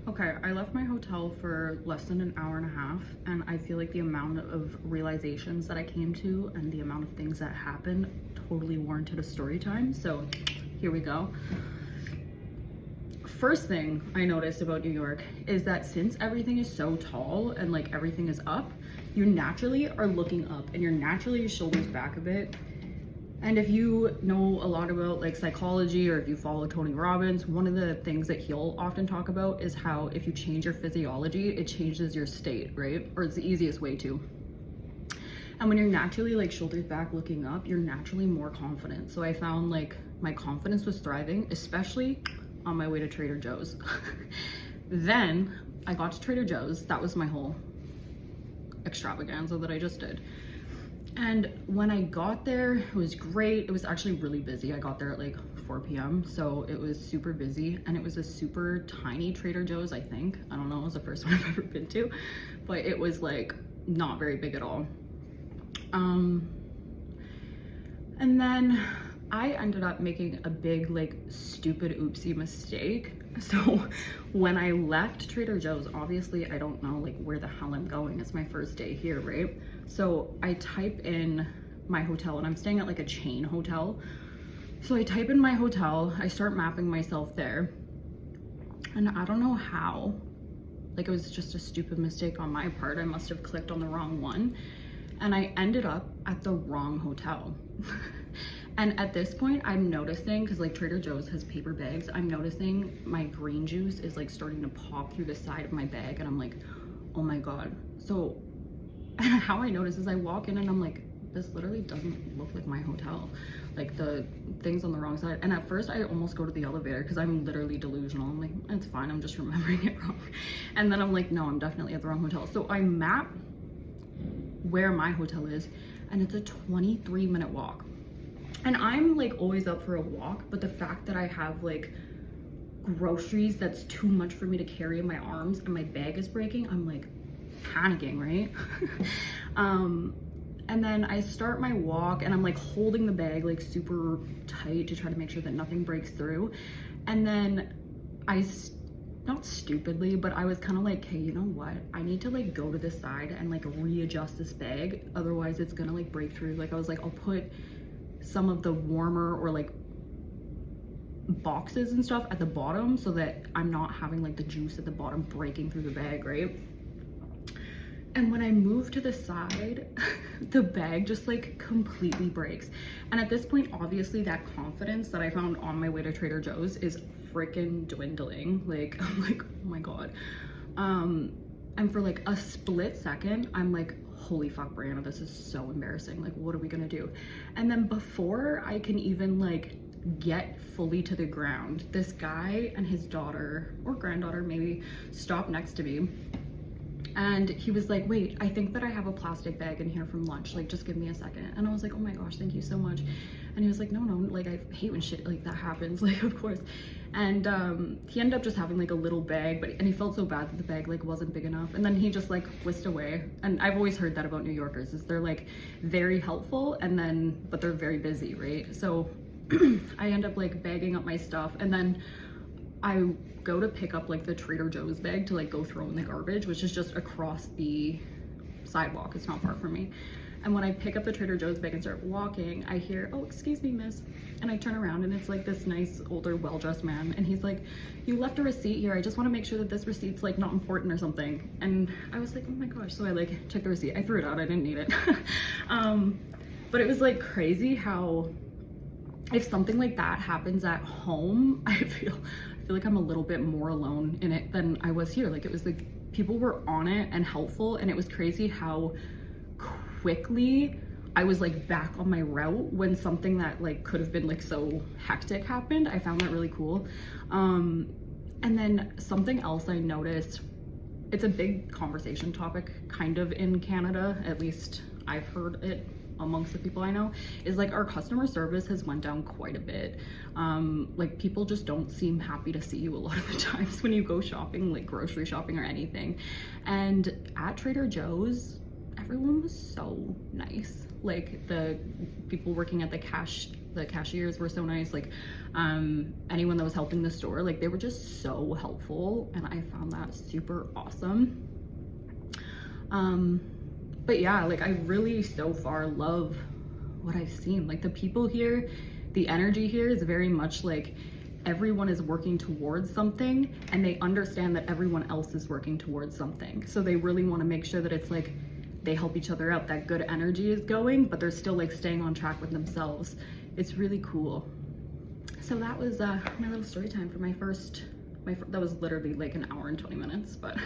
Okay, I left my hotel for less than an hour and a half, and I feel like the amount of realizations that I came to and the amount of things that happened totally warranted a story time. So here we go. First thing I noticed about New York is that since everything is so tall and like everything is up, you naturally are looking up and you're naturally your shoulders back a bit. And if you know a lot about like psychology, or if you follow Tony Robbins, one of the things that he'll often talk about is how if you change your physiology, it changes your state, right? Or it's the easiest way to. And when you're naturally like shoulders back looking up, you're naturally more confident. So I found like my confidence was thriving, especially on my way to Trader Joe's. Then I got to Trader Joe's. That was my whole extravaganza that I just did. And when I got there, it was great. It was actually really busy. I got there at like 4 p.m. So it was super busy, and it was a super tiny Trader Joe's, I think. I don't know, it was the first one I've ever been to, but it was like not very big at all. And then I ended up making a big like stupid oopsie mistake. So when I left Trader Joe's, obviously I don't know like where the hell I'm going. It's my first day here, right? So I type in my hotel, and I'm staying at like a chain hotel. So I type in my hotel, I start mapping myself there, and I don't know how, like it was just a stupid mistake on my part. I must have clicked on the wrong one, and I ended up at the wrong hotel. And at this point I'm noticing, because like Trader Joe's has paper bags, I'm noticing my green juice is like starting to pop through the side of my bag, and I'm like, oh my god. So how I notice is I walk in and I'm like, this literally doesn't look like my hotel. Like the thing's on the wrong side. And at first I almost go to the elevator because I'm literally delusional. I'm like, it's fine, I'm just remembering it wrong. And then I'm like, no, I'm definitely at the wrong hotel. So I map where my hotel is, and it's a 23-minute walk. And I'm like always up for a walk, but the fact that I have like groceries that's too much for me to carry in my arms and my bag is breaking, I'm like panicking, right? And then I start my walk, and I'm like holding the bag like super tight to try to make sure that nothing breaks through. And then not stupidly, but I was kind of like, hey, you know what? I need to like go to the side and like readjust this bag. Otherwise it's gonna like break through. Like I was like, I'll put some of the warmer or like boxes and stuff at the bottom so that I'm not having like the juice at the bottom breaking through the bag, right? And when I move to the side, the bag just like completely breaks. And at this point, obviously that confidence that I found on my way to Trader Joe's is freaking dwindling. Like, I'm like, oh my God. And for like a split second, I'm like, holy fuck, Brianna, this is so embarrassing. Like, what are we gonna do? And then before I can even like get fully to the ground, this guy and his daughter or granddaughter maybe stopped next to me. And he was like, wait, I think that I have a plastic bag in here from lunch. Like, just give me a second. And I was like, oh my gosh, thank you so much. And he was like, no, like I hate when shit like that happens. Like, of course. And he ended up just having like a little bag, and he felt so bad that the bag like wasn't big enough. And then he just like whisked away. And I've always heard that about New Yorkers, is they're like very helpful, and then, but they're very busy, right? So I end up like bagging up my stuff, and then I go to pick up like the Trader Joe's bag to like go throw in the garbage, which is just across the sidewalk. It's not far from me. And when I pick up the Trader Joe's bag and start walking, I hear, oh, excuse me, miss. And I turn around, and it's like this nice, older, well-dressed man. And he's like, you left a receipt here. I just want to make sure that this receipt's like not important or something. And I was like, oh my gosh. So I like took the receipt. I threw it out. I didn't need it. But it was like crazy how if something like that happens at home, I feel like I'm a little bit more alone in it than I was here. Like, it was like people were on it and helpful, and it was crazy how quickly I was like back on my route when something that like could have been like so hectic happened. I found that really cool. And then something else I noticed, it's a big conversation topic kind of in Canada, at least I've heard it amongst the people I know, is like our customer service has went down quite a bit. Like, people just don't seem happy to see you a lot of the times when you go shopping, like grocery shopping or anything. And at Trader Joe's, everyone was so nice. Like the people working at the cashiers were so nice. Like anyone that was helping the store, like they were just so helpful, and I found that super awesome. But yeah, like I really so far love what I've seen. Like the people here, the energy here is very much like everyone is working towards something, and they understand that everyone else is working towards something. So they really want to make sure that it's like they help each other out, that good energy is going, but they're still like staying on track with themselves. It's really cool. So that was my little story time for my first, that was literally like an hour and 20 minutes, but